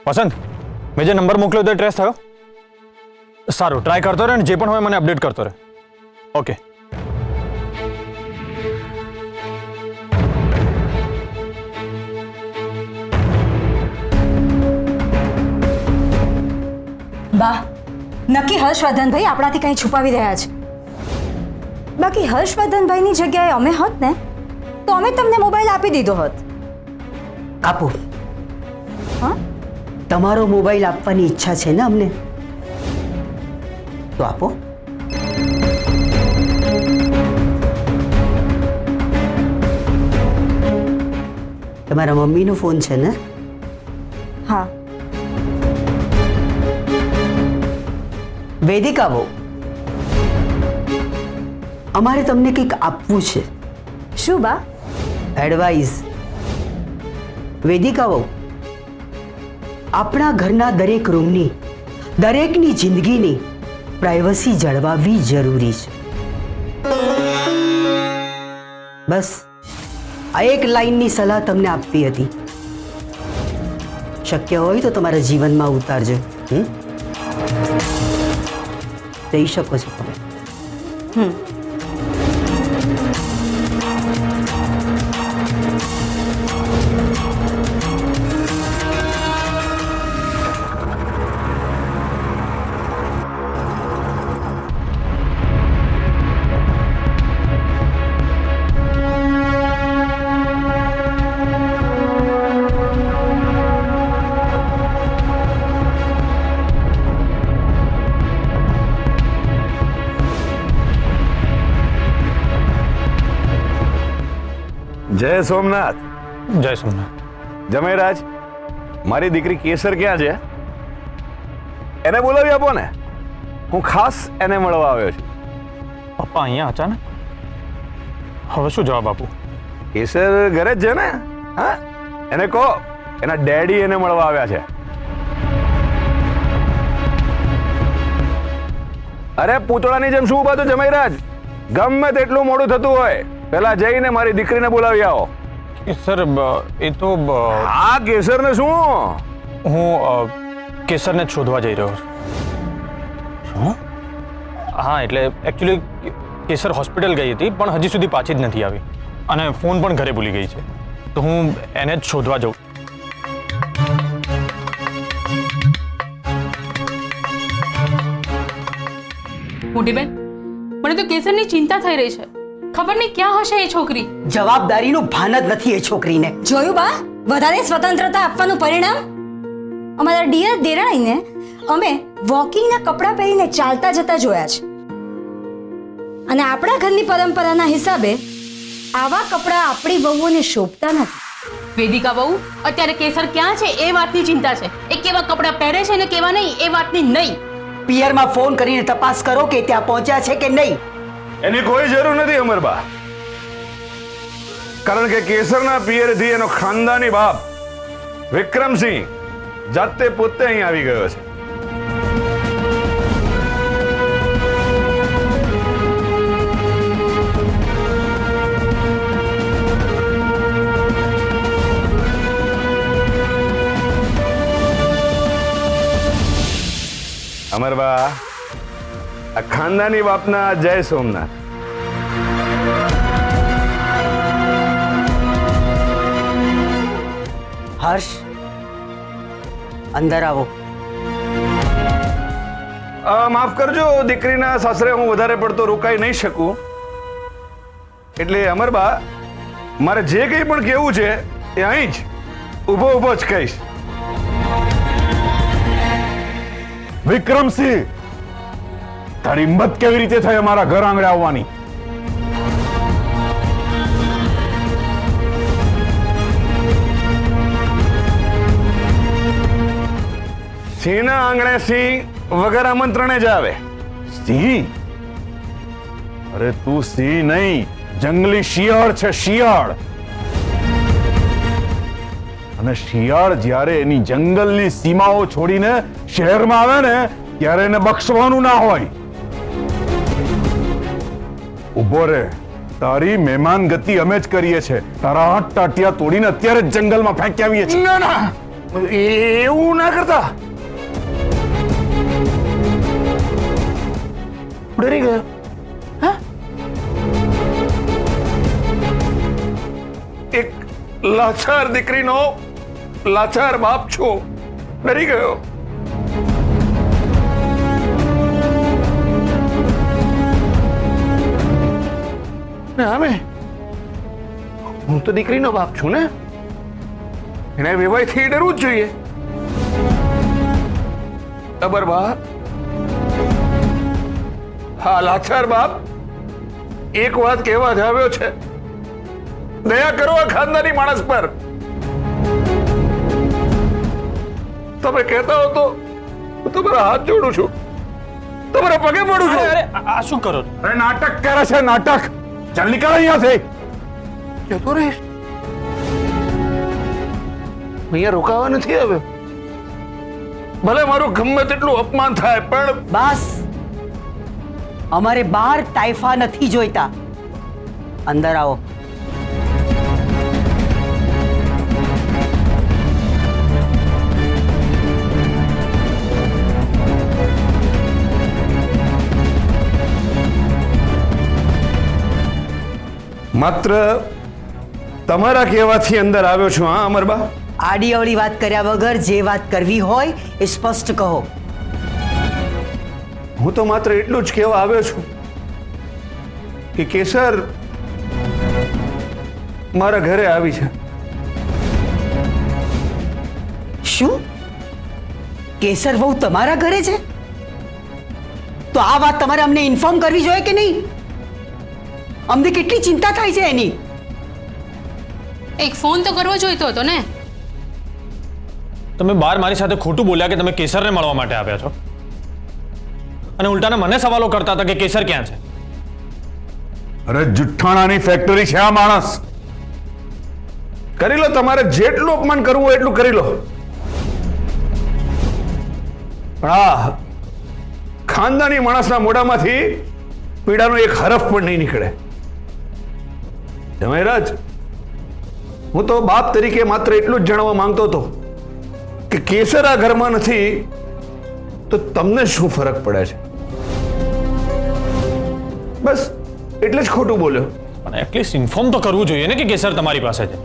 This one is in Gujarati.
વસંત, મેં જે નંબર મોકલ્યો તે ટ્રેસ થયો? સારું, ટ્રાય કરતો રહે ને જે પણ હોય મને અપડેટ કરતો રહે. ઓકે. બા, નક્કી હર્ષવર્ધનભાઈ આપણાથી કંઈ છુપાવી રહ્યા છે. બાકી હર્ષવર્ધનભાઈની જગ્યાએ અમે હોત ને તો અમે તમને મોબાઈલ આપી દીધો હોત. આપો. હા, તમારો મોબાઈલ આપવાની ઈચ્છા છે ને અમને, તો આપો. તમારા મમ્મીનો ફોન છે ને? હા. વેદિકા બહુ, અમારે તમને કંઈક આપવું છે. શું બા? એડવાઇસ. વેદિકા બહુ, આપણા ઘરના દરેક રૂમની, દરેકની જિંદગીની પ્રાઇવસી જળવાવી જરૂરી છે. બસ આ એક લાઈનની સલાહ તમને આપવી હતી. શક્ય હોય તો તમારા જીવનમાં ઉતારજો. જઈ શકો છો તમે. જય સોમનાથ. જય સોમનાથ. જમાઈરાજ, મારી દીકરી કેસર ક્યાં છે? એને બોલાવી આપો ને, હું ખાસ એને મળવા આવ્યો છું. પપ્પા અહીંયા અચાનક? હવે શું જવાબ આપું? કેસર ઘરે જ છે ને? હા, એને કહો એના ડેડી એને મળવા આવ્યા છે. અરે પૂતળાની જેમ શું ઉભા છો જમાઈરાજ? ગમે તેટલું મોડું થતું હોય પેલા જઈને મારી દીકરીને બોલાવી આવો. સર એ તો હા, કેસરને શું? હું કેસરને જ શોધવા જઈ રહ્યો છું. હા, એટલે એકચ્યુઅલી કેસર હોસ્પિટલ ગઈ હતી પણ હજી સુધી પાછી જ નથી આવી અને ફોન પણ ઘરે ભૂલી ગઈ છે, તો હું એને જ શોધવા જાઉં. મોટી બેન, મને તો કેસરની ચિંતા થઈ રહી છે. ખબર નહીં ક્યાં હશે એ છોકરી. જવાબદારીનું ભાન જ નથી એ છોકરીને. જોયું બા, વધારે સ્વતંત્રતા આપવાનું પરિણામ? અમારા ડિયર દેરાણીને અમે વોકિંગના કપડાં પહેરીને ચાલતા જતા જોયા છે અને આપણા ઘરની પરંપરાના હિસાબે આવા કપડાં આપણી વહુઓને શોભતા નથી. વેદિકા બહુ, અત્યારે કેસર ક્યાં છે એ વાતની ચિંતા છે. એ કેવા કપડાં પહેરે છે ને કેવા નહીં એ વાતની નહીં. પિયરમાં ફોન કરીને તપાસ કરો કે ત્યાં પહોંચ્યા છે કે નહીં. એની કોઈ જરૂર નથી અમરબા, કારણ કે કેસરના પિયરથી એનો ખાનદાની બાપ વિક્રમસિંહ જાતે પોતે અહીં આવી ગયો છે. અમરબા, આ ખાનદાની બાપના જય સોમનાથ. હર્ષ, અંદર આવો. માફ કરજો, દીકરીના સાસરે હું વધારે પડતો રોકાઈ નહીં શકું, એટલે અમરબા મારે જે કંઈ પણ કહેવું છે એ અહીં જ ઊભો ઊભો જ કહીશ. વિક્રમસિંહ, તારી હિંમત કેવી રીતે થઈ અમારા ઘર આંગણે આવવાની? સિંહના આંગણે સિંહ વગર આમંત્રણે જ આવે. સિંહ? અરે તું સિંહ નહીં, જંગલી શિયાળ છે, શિયાળ. અને શિયાળ જ્યારે એની જંગલની સીમાઓ છોડીને શહેરમાં આવે ને ત્યારે એને બક્ષવાનું ના હોય. ઉભો રે, તારી મહેમાન ગતિ અમે જ કરીએ છે. તારા હાથ ટાટિયા તોડીને અત્યારે જ જંગલમાં ફેંકી આવીએ છીએ. ના ના, એવું ના કરતા. ડરી ગયો. હા? એક લાચાર દીકરીનો લાચાર બાપ છો. ડરી ગયો. ને આમે હું તો દીકરીનો બાપ છું ને, એને વિવાહથી ડરવું જ જોઈએ. અબર બા, હા લાચાર બાપ એક વાત કહેવા જ આવ્યો છે. દયા કરો આ ખાનદાની માણસ પર. તમે કહેતા હો તો હું તમારા હાથ જોડું છું, તમારા પગે પડું છું. અરે આ શું કરો છો? અરે નાટક કરે છે, નાટક. ચાલ નીકળ અહીંયાથી. જતો રહીશ? અહીંયા રોકાવા નથી આવ્યો. ભલે મારું ગમે તેટલું અપમાન થાય પણ બસ, અમારે બહાર ટાઈફા નથી જોઈતા. અંદર આવો. માત્ર તમારા કહેવાથી અંદર આવ્યો છું. હા અમરબા, આડી અવળી વાત કર્યા વગર જે વાત કરવી હોય એ સ્પષ્ટ કહો. હું તો માત્ર એટલું જ કહેવા આવ્યો છું કે કેસર મારા ઘરે આવી છે. શું? કેસર વહુ તમારા ઘરે છે? તો આ વાત તમારે અમને ઇન્ફોર્મ કરવી જોઈએ કે નહીં? અમને કેટલી ચિંતા થાય છે એની. એક ફોન તો કરવો જોઈતો હતો ને. તમે બહાર મારી સાથે ખોટું બોલ્યા કે તમે કેસરને મળવા માટે આવ્યા છો, અને ઉલટાના મને સવાલો કરતા હતા કે કેસર ક્યાં છે. અરે જુઠ્ઠાણાની ફેક્ટરી છે આ માણસ. કરી લો, તમારે જેટલું અપમાન કરવું હોય એટલું કરી લો, પણ આ ખાનદાની માણસના મોઢામાંથી પીડાનો એક હરફ પણ નહીં નીકળે. જમાઈરાજ, હું તો બાપ તરીકે માત્ર એટલું જ જણાવવા માંગતો હતો કે કેસર આ ઘરમાં નથી તો તમને શું ફરક પડે છે. બસ એટલે જ ખોટું બોલ્યો. પણ એટલીસ્ટ ઇન્ફોર્મ તો કરવું જોઈએ ને કે કેસર તમારી પાસે છે.